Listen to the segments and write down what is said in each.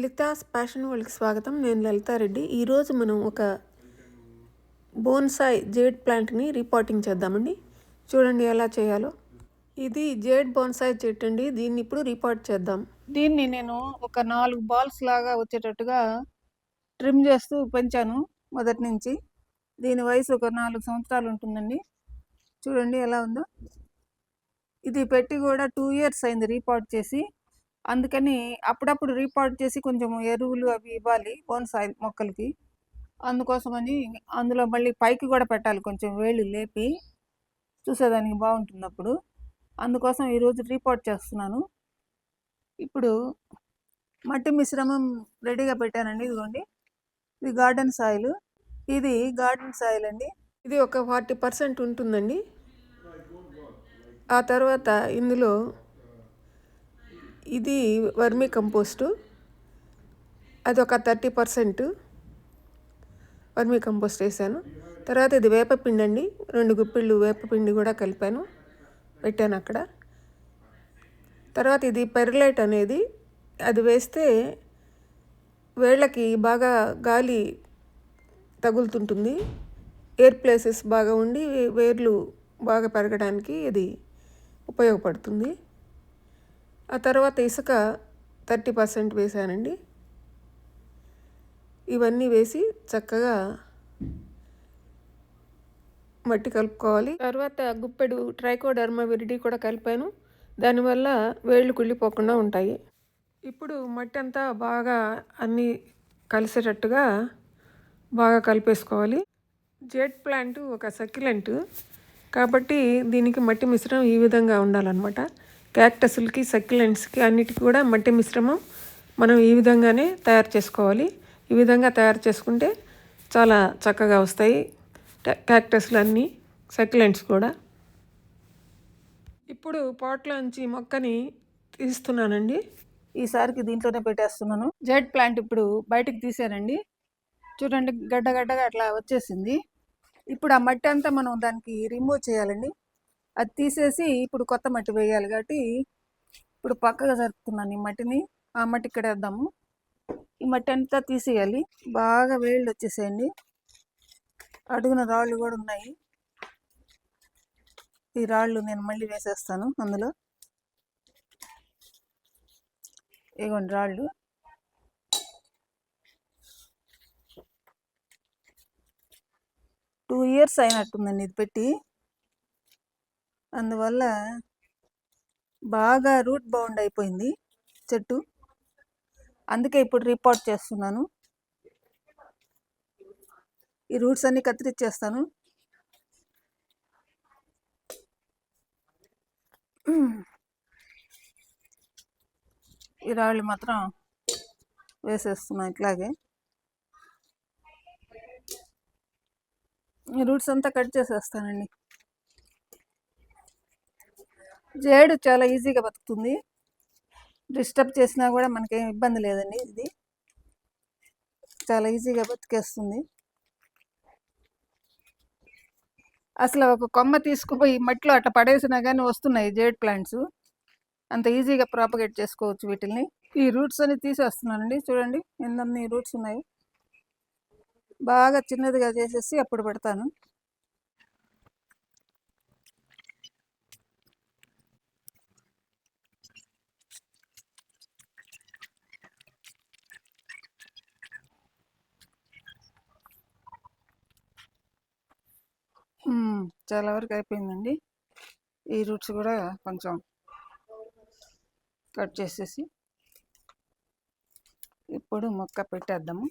లితాస్ passion వరల్డ్కి స్వాగతం. నేను లలితారెడ్డి. ఈరోజు మనం ఒక బోన్సాయ్ జేడ్ ప్లాంట్ని రీపాటింగ్ చేద్దామండి. చూడండి ఎలా చేయాలో. ఇది జేడ్ బోన్సాయ్ చెట్టు అండి. దీన్ని ఇప్పుడు రీపాట్ చేద్దాం. దీన్ని నేను ఒక 4 బాల్స్ లాగా వచ్చేటట్టుగా ట్రిమ్ చేస్తూ పెంచాను మొదటి నుంచి. దీని వయసు ఒక 4 సంవత్సరాలు ఉంటుందండి. చూడండి ఎలా ఉందో. ఇది పెట్టి కూడా 2 ఇయర్స్ అయింది రీపాట్ చేసి. అందుకని అప్పుడప్పుడు రీపాట్ చేసి కొంచెం ఎరువులు అవి ఇవ్వాలి బోన్సాయ్ మొక్కలకి. అందుకోసమని అందులో మళ్ళీ పైకి కూడా పెట్టాలి, కొంచెం వేళ్ళు లేపి చూసేదానికి బాగుంటుంది అప్పుడు. అందుకోసం ఈరోజు రీపాట్ చేస్తున్నాను. ఇప్పుడు మట్టి మిశ్రమం రెడీగా పెట్టానండి. ఇదిగోండి, ఇది గార్డెన్ సాయిల్. ఇది గార్డెన్ సాయిల్ అండి. ఇది ఒక 40% ఉంటుందండి. ఆ తర్వాత ఇందులో ఇది వర్మీ కంపోస్టు, అది ఒక 30% వర్మీ కంపోస్ట్ వేసాను. తర్వాత ఇది వేపపిండి అండి, 2 గుప్పిళ్ళు వేపపిండి కూడా కలిపాను, పెట్టాను అక్కడ. తర్వాత ఇది పెర్లైట్ అనేది, అది వేస్తే వేళ్ళకి బాగా గాలి తగులుతుంటుంది, ఎయిర్ ప్లేసెస్ బాగా ఉండి వేర్లు బాగా పెరగడానికి ఇది ఉపయోగపడుతుంది. ఆ తర్వాత ఇసుక 30% వేసానండి. ఇవన్నీ వేసి చక్కగా మట్టి కలుపుకోవాలి. తర్వాత గుప్పెడు ట్రైకోడర్మా విరిడి కూడా కలిపాను, దానివల్ల వేళ్ళు కుళ్ళిపోకుండా ఉంటాయి. ఇప్పుడు మట్టి అంతా బాగా అన్నీ కలిసేటట్టుగా బాగా కలిపేసుకోవాలి. జెడ్ ప్లాంట్ ఒక సక్యులెంట్ కాబట్టి దీనికి మట్టి మిశ్రమం ఈ విధంగా ఉండాలన్నమాట. క్యాక్టస్లకి, సక్యులెంట్స్కి అన్నిటికీ కూడా మట్టి మిశ్రమం మనం ఈ విధంగానే తయారు చేసుకోవాలి. ఈ విధంగా తయారు చేసుకుంటే చాలా చక్కగా వస్తాయి క్యాక్టస్లు అన్నీ, సక్యులెంట్స్ కూడా. ఇప్పుడు పాట్లోంచి మొక్కని తీస్తున్నానండి. ఈసారికి దీంట్లోనే పెట్టేస్తున్నాను. జెడ్ ప్లాంట్ ఇప్పుడు బయటకు తీసానండి. చూడండి, గడ్డగడ్డగా అట్లా వచ్చేసింది. ఇప్పుడు ఆ మట్టి అంతా మనం దానికి రిమూవ్ చేయాలండి. అది తీసేసి ఇప్పుడు కొత్త మట్టి వేయాలి కాబట్టి ఇప్పుడు పక్కగా జరుపుతున్నాను ఈ మట్టిని. ఆ మట్టి ఇక్కడ వేద్దాము. ఈ మట్టి అంతా తీసేయాలి. బాగా వేళ్ళు వచ్చేసేయండి. అడుగున రాళ్ళు కూడా ఉన్నాయి. ఈ రాళ్ళు నేను మళ్ళీ వేసేస్తాను అందులో. ఇగోండి రాళ్ళు. టూ ఇయర్స్ అయినట్టుందండి ఇది పెట్టి. అందువల్ల బాగా రూట్ బౌండ్ అయిపోయింది చెట్టు. అందుకే ఇప్పుడు రీపాట్ చేస్తున్నాను. ఈ రూట్స్ అన్ని కత్తిరించేస్తాను. ఈ రాళ్ళు మాత్రం వేసేస్తున్నాను ఇట్లాగే. ఈ రూట్స్ అంతా కట్ చేసేస్తానండి. జేడు చాలా ఈజీగా బతుకుతుంది. డిస్టర్బ్ చేసినా కూడా మనకేం ఇబ్బంది లేదండి. ఇది చాలా ఈజీగా బతికేస్తుంది. అసలు ఒక కొమ్మ తీసుకుపోయి మట్టిలో అట్లా పడేసినా కానీ వస్తున్నాయి జేడ్ ప్లాంట్స్. అంత ఈజీగా ప్రాపగేట్ చేసుకోవచ్చు వీటిని. ఈ రూట్స్ అన్ని తీసేస్తున్నానండి. చూడండి ఎన్ని రూట్స్ ఉన్నాయి. బాగా చిన్నదిగా చేసేసి అప్పుడు పెడతాను. చాలా వరకు అయిపోయిందండి. ఈ రూట్స్ కూడా కొంచెం కట్ చేసేసి ఇప్పుడు మొక్క పెట్టేద్దాము.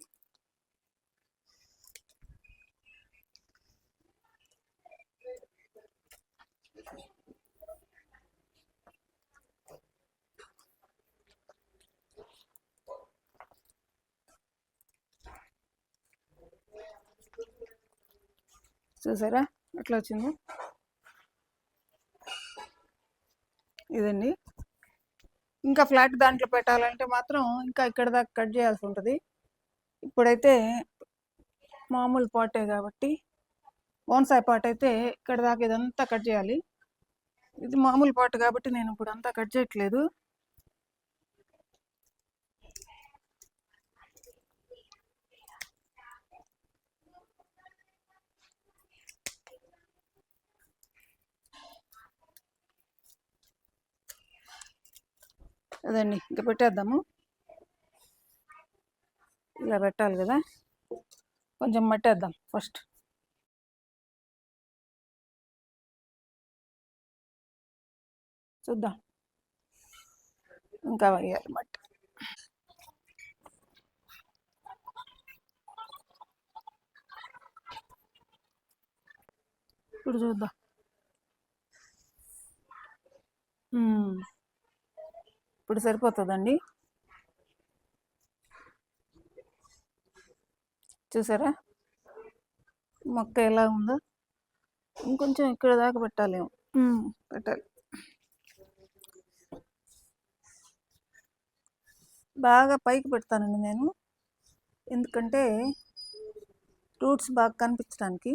చూసారా ఎట్లా వచ్చిందో. ఇదండి. ఇంకా ఫ్లాట్ దాంట్లో పెట్టాలంటే మాత్రం ఇంకా ఇక్కడ దాకా కట్ చేయాల్సి ఉంటుంది. ఇప్పుడైతే మామూలు పాటే కాబట్టి, బోన్సాయ్ పాట్ అయితే ఇక్కడ దాకా ఇదంతా కట్ చేయాలి. ఇది మామూలు పాట్ కాబట్టి నేను ఇప్పుడు అంతా కట్ చేయట్లేదు. అదండి, ఇంకా పెట్టేద్దాము. ఇలా పెట్టాలి కదా, కొంచెం మట్టేద్దాం ఫస్ట్. చూద్దాం, ఇంకా వేయాలి మట్టి. ఇప్పుడు చూద్దాం. ఇప్పుడు సరిపోతుందండి. చూసారా మొక్క ఎలా ఉందో? ఇంకొంచెం ఇక్కడ దాకా పెట్టాలేమో. పెట్టాలి. బాగా పైకి పెడతానండి నేను, ఎందుకంటే రూట్స్ బాగా కనిపించడానికి.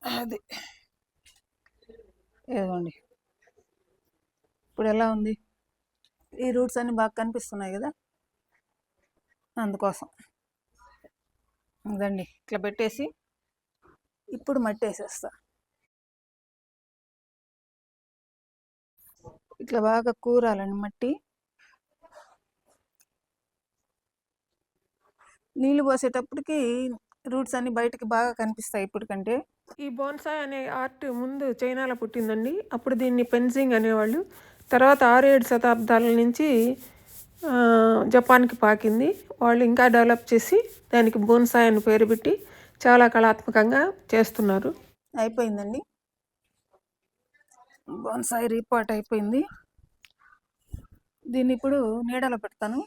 అది ఏదండి, ఇప్పుడు ఎలా ఉంది? ఈ రూట్స్ అన్నీ బాగా కనిపిస్తున్నాయి కదా, అందుకోసం. అదండి, ఇట్లా పెట్టేసి ఇప్పుడు మట్టి వేసేస్తా. ఇట్లా బాగా కూరాలండి మట్టి. నీళ్ళు పోసేటప్పటికి రూట్స్ అన్ని బయటకి బాగా కనిపిస్తాయి ఇప్పటికంటే. ఈ బోన్సాయ్ అనే ఆర్ట్ ముందు చైనాలో పుట్టిందండి. అప్పుడు దీన్ని పెన్సింగ్ అనేవాళ్ళు. తర్వాత 6-7 శతాబ్దాల నుంచి జపాన్కి పాకింది. వాళ్ళు ఇంకా డెవలప్ చేసి దానికి బోన్సాయ్ అని పేరు పెట్టి చాలా కళాత్మకంగా చేస్తున్నారు. అయిపోయిందండి, బోన్సాయ్ రీపాట్ అయిపోయింది. దీన్ని ఇప్పుడు నీడలో పెడతాను.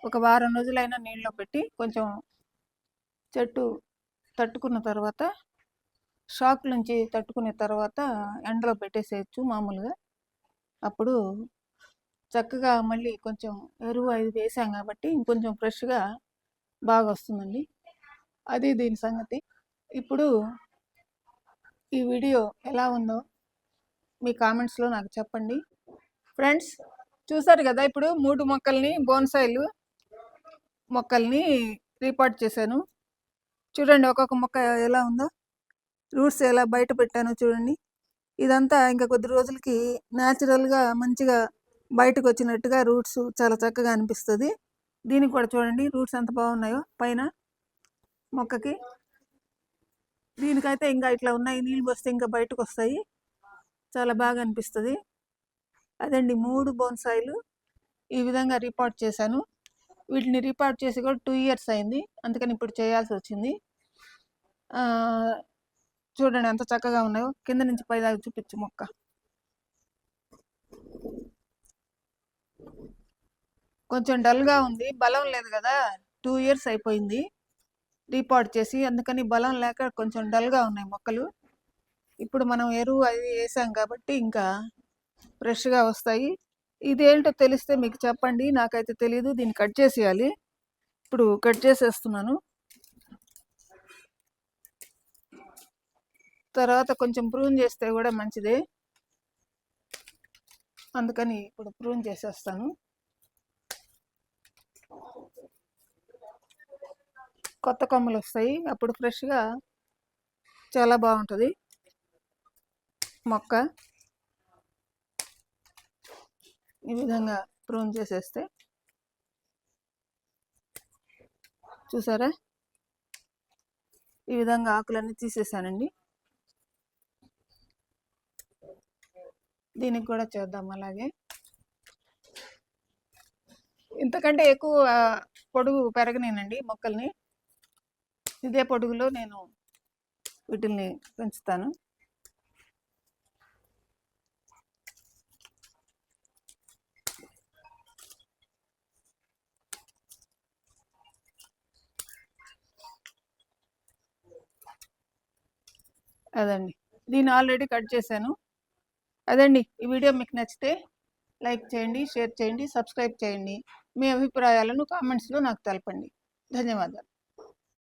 ఒక వారం రోజులైనా నీళ్ళలో పెట్టి కొంచెం చెట్టు తట్టుకున్న తర్వాత, షాక్ నుంచి తట్టుకునే తర్వాత ఎండలో పెట్టేసేయచ్చు మామూలుగా. అప్పుడు చక్కగా మళ్ళీ కొంచెం ఎరువు అది వేసాం కాబట్టి ఇంకొంచెం ఫ్రెష్గా బాగా వస్తుందండి. అది దీని సంగతి. ఇప్పుడు ఈ వీడియో ఎలా ఉందో మీ కామెంట్స్లో నాకు చెప్పండి. ఫ్రెండ్స్, చూసారు కదా, ఇప్పుడు 3 మొక్కల్ని బోన్సాయిలు మొక్కల్ని రీపాట్ చేశాను. చూడండి ఒక్కొక్క మొక్క ఎలా ఉందో, రూట్స్ ఎలా బయట పెట్టానో చూడండి. ఇదంతా ఇంకా కొద్ది రోజులకి న్యాచురల్గా మంచిగా బయటకు వచ్చినట్టుగా రూట్స్ చాలా చక్కగా అనిపిస్తుంది. దీనికి కూడా చూడండి రూట్స్ ఎంత బాగున్నాయో పైన మొక్కకి. దీనికైతే ఇంకా ఇట్లా ఉన్నాయి, నీళ్ళు పోస్తే ఇంకా బయటకు వస్తాయి, చాలా బాగా అనిపిస్తుంది. అదండి 3 బోన్సాయిలు ఈ విధంగా రీపాట్ చేశాను. వీటిని రీపాట్ చేసి కూడా 2 ఇయర్స్ అయింది, అందుకని ఇప్పుడు చేయాల్సి వచ్చింది. చూడండి ఎంత చక్కగా ఉన్నాయో. కింద నుంచి పై దాకా చూపించు మొక్క. కొంచెం డల్గా ఉంది, బలం లేదు కదా, 2 ఇయర్స్ అయిపోయింది రీపాట్ చేసి, అందుకని బలం లేక కొంచెం డల్గా ఉన్నాయి మొక్కలు. ఇప్పుడు మనం ఎరువు అది వేసాం కాబట్టి ఇంకా ఫ్రెష్గా వస్తాయి. ఇదేంటో తెలిస్తే మీకు చెప్పండి, నాకైతే తెలీదు. దీన్ని కట్ చేసేయాలి. ఇప్పుడు కట్ చేసేస్తున్నాను. తర్వాత కొంచెం ప్రూన్ చేస్తే కూడా మంచిదే, అందుకని ఇప్పుడు ప్రూన్ చేసేస్తాను. కొత్త కొమ్మలు వస్తాయి, అప్పుడు ఫ్రెష్గా చాలా బాగుంటుంది మొక్క. ఈ విధంగా ప్రూన్ చేసేస్తే చూసారా, ఈ విధంగా ఆకులన్నీ తీసేసానండి. దీనికి కూడా చేద్దాం అలాగే. ఇంతకంటే ఎక్కువ పొడుగు పెరగనేనండి మొక్కల్ని. ఇదే పొడుగులో నేను వీటిల్ని పెంచుతాను. అదండి, దీన్ని ఆల్రెడీ కట్ చేశాను. అదండి, ఈ వీడియో మీకు నచ్చితే లైక్ చేయండి, షేర్ చేయండి, సబ్స్క్రైబ్ చేయండి. మీ అభిప్రాయాలను కామెంట్స్లో నాకు తెలపండి. ధన్యవాదాలు.